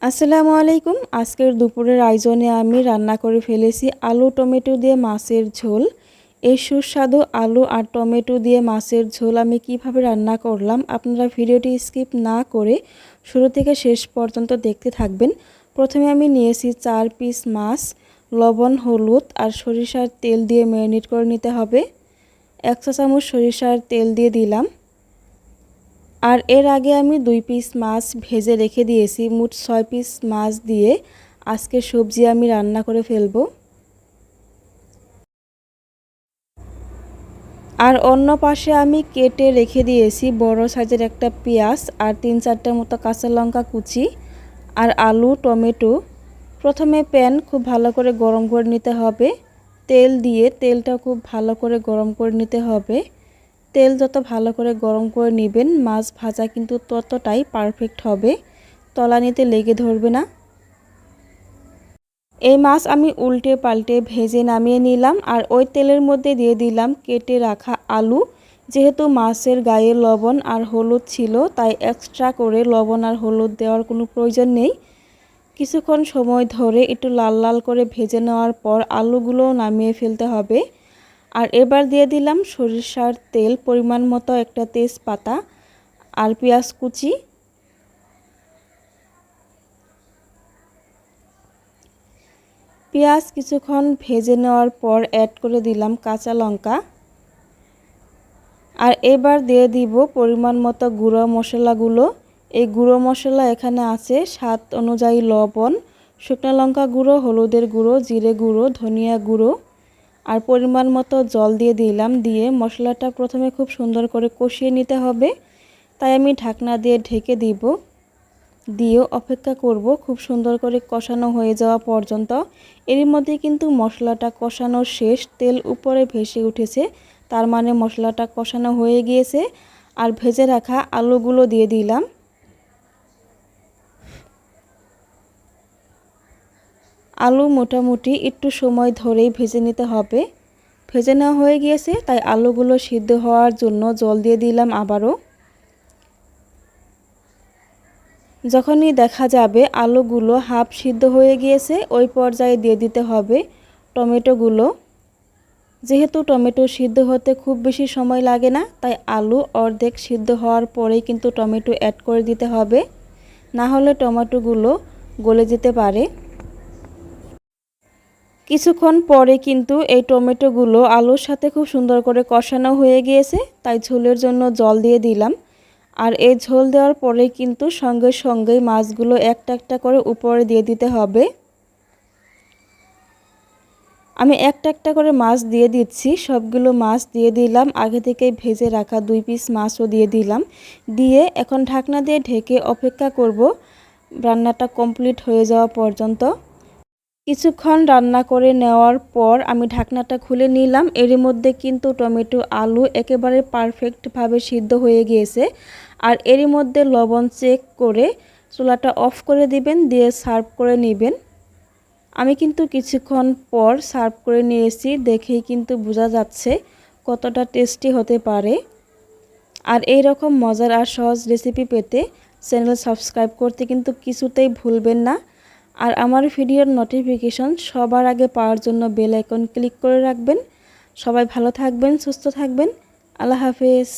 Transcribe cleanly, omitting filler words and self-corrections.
আসসালামু আলাইকুম। আজকের দুপুরের আয়োজনে আমি রান্না করে ফেলেছি আলু টমেটো দিয়ে মাছের ঝোল। এই সুস্বাদু আলু আর টমেটো দিয়ে মাছের ঝোল আমি কিভাবে রান্না করলাম আপনারা ভিডিওটি স্কিপ না করে শুরু থেকে শেষ পর্যন্ত দেখতে থাকবেন। প্রথমে আমি নিয়েছি 4 পিস মাছ, লবণ, হলুদ আর সরিষার তেল দিয়ে ম্যারিনেট করে নিতে হবে। 1 চা চামচ সরিষার তেল দিয়ে দিলাম। আর এর আগে আমি 2 পিস মাছ ভেজে রেখে দিয়েছি। মোট 6 পিস মাছ দিয়ে আজকে সবজি আমি রান্না করে ফেলবো। আর অন্য পাশে আমি কেটে রেখে দিয়েছি বড় সাইজের একটা পেঁয়াজ আর 3-4টার মতো কাঁচা লঙ্কা কুচি আর আলু টমেটো। প্রথমে প্যান খুব ভালো করে গরম করে নিতে হবে। তেল দিয়ে তেলটা খুব ভালো করে গরম করে নিতে হবে। তেল যত ভালো করে গরম করে নেবেন মাছ ভাজা কিন্তু ততটাই পারফেক্ট হবে, তলানিতে লেগে ধরবে না। এই মাছ আমি উল্টে পাল্টে ভেজে নামিয়ে নিলাম আর ওই তেলের মধ্যে দিয়ে দিলাম কেটে রাখা আলু। যেহেতু মাছের গায়ে লবণ আর হলুদ ছিল তাই এক্সট্রা করে লবণ আর হলুদ দেওয়ার কোনো প্রয়োজন নেই। কিছুক্ষণ সময় ধরে একটু লাল লাল করে ভেজে নেওয়ার পর আলুগুলো নামিয়ে ফেলতে হবে। আর এবার দিয়ে দিলাম সরিষার তেল, পরিমাণ মতো একটা তেজপাতা আর পেঁয়াজ কুচি। পেঁয়াজ কিছুক্ষণ ভেজে নেওয়ার পর অ্যাড করে দিলাম কাঁচা লঙ্কা। আর এবার দিয়ে দিব পরিমাণ মতো গুঁড়ো মশলাগুলো। এই গুঁড়ো মশলা এখানে আছে স্বাদ অনুযায়ী লবণ, শুকনো লঙ্কা গুঁড়ো, হলুদের গুঁড়ো, জিরে গুঁড়ো, ধনিয়া গুঁড়ো আর পরিমাণ মতো জল দিয়ে দিলাম। দিয়ে মশলাটা প্রথমে খুব সুন্দর করে কষিয়ে নিতে হবে, তাই আমি ঢাকনা দিয়ে ঢেকে দিব। দিয়েও অপেক্ষা করব খুব সুন্দর করে কষানো হয়ে যাওয়া পর্যন্ত। এর মধ্যে কিন্তু মশলাটা কষানো শেষ, তেল উপরে ভেসে উঠেছে, তার মানে মশলাটা কষানো হয়ে গিয়েছে। আর ভেজে রাখা আলুগুলো দিয়ে দিলাম। আলু মোটামুটি একটু সময় ধরেই ভেজে নিতে হবে। ভেজে নেওয়া হয়ে গিয়েছে তাই আলুগুলো সিদ্ধ হওয়ার জন্য জল দিয়ে দিলাম আবারও। যখনই দেখা যাবে আলুগুলো হাফ সিদ্ধ হয়ে গিয়েছে ওই পর্যায়ে দিয়ে দিতে হবে টমেটোগুলো। যেহেতু টমেটো সিদ্ধ হতে খুব বেশি সময় লাগে না তাই আলু অর্ধেক সিদ্ধ হওয়ার পরেই কিন্তু টমেটো অ্যাড করে দিতে হবে, না হলে টমেটোগুলো গলে যেতে পারে। কিছুক্ষণ পরে কিন্তু এই টমেটোগুলো আলুর সাথে খুব সুন্দর করে কষানো হয়ে গিয়েছে, তাই ঝোলের জন্য জল দিয়ে দিলাম। আর এই ঝোল দেওয়ার পরে কিন্তু সঙ্গে সঙ্গেই মাছগুলো একটা একটা করে উপরে দিয়ে দিতে হবে। আমি একটা একটা করে মাছ দিয়ে দিচ্ছি। সবগুলো মাছ দিয়ে দিলাম। আগে থেকেই ভেজে রাখা 2 পিস মাছও দিয়ে দিলাম। দিয়ে এখন ঢাকনা দিয়ে ঢেকে অপেক্ষা করব রান্নাটা কমপ্লিট হয়ে যাওয়া পর্যন্ত। কিছুক্ষণ রান্না করে নেওয়ার পর আমি ঢাকনাটা খুলে নিলাম। এর মধ্যে কিন্তু টমেটো আলু একেবারে পারফেক্টভাবে সিদ্ধ হয়ে গিয়েছে। আর এর মধ্যে লবণ চেক করে চুলাটা অফ করে দিবেন, দিয়ে সার্ভ করে নেবেন। আমি কিন্তু কিছুক্ষণ পর সার্ভ করে নিয়েছি, দেখেই কিন্তু বোঝা যাচ্ছে কতটা টেস্টি হতে পারে। আর এই রকম মজার আর সহজ রেসিপি পেতে চ্যানেল সাবস্ক্রাইব করতে কিন্তু কিছুতেই ভুলবেন না। আর আমার ভিডিওর নোটিফিকেশন সবার আগে পাওয়ার জন্য বেল আইকন ক্লিক করে রাখবেন। সবাই ভালো থাকবেন, সুস্থ থাকবেন। আল্লাহ হাফেজ।